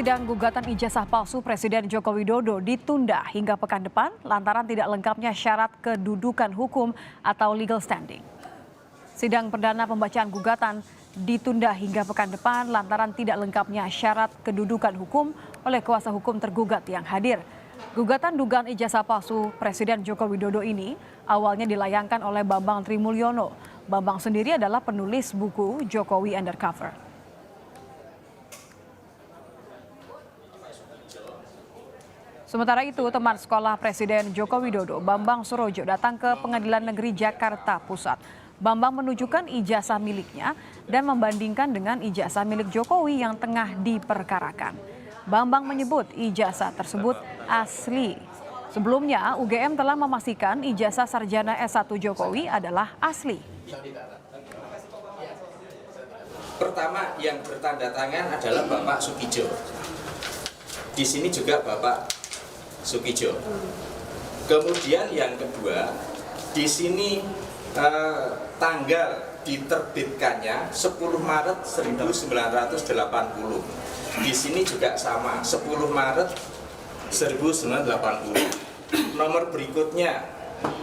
Sidang gugatan ijazah palsu Presiden Joko Widodo ditunda hingga pekan depan lantaran tidak lengkapnya syarat kedudukan hukum atau legal standing. Sidang perdana pembacaan gugatan ditunda hingga pekan depan lantaran tidak lengkapnya syarat kedudukan hukum oleh kuasa hukum tergugat yang hadir. Gugatan dugaan ijazah palsu Presiden Joko Widodo ini awalnya dilayangkan oleh Bambang Trimulyono. Bambang sendiri adalah penulis buku Jokowi Undercover. Sementara itu, teman sekolah Presiden Joko Widodo, Bambang Surojo, datang ke Pengadilan Negeri Jakarta Pusat. Bambang menunjukkan ijazah miliknya dan membandingkan dengan ijazah milik Jokowi yang tengah diperkarakan. Bambang menyebut ijazah tersebut asli. Sebelumnya, UGM telah memastikan ijazah sarjana S1 Jokowi adalah asli. Pertama yang bertanda tangan adalah Bapak Sukijo. Di sini juga Bapak Sukijo. Kemudian yang kedua, di sini tanggal diterbitkannya 10 Maret 1980. Di sini juga sama, 10 Maret 1980. Nomor berikutnya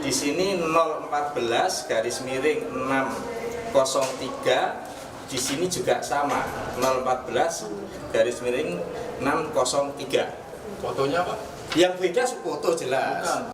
di sini 014 garis miring 603. Di sini juga sama, 014 garis miring 603. Fotonya Pak? Yang beda foto jelas.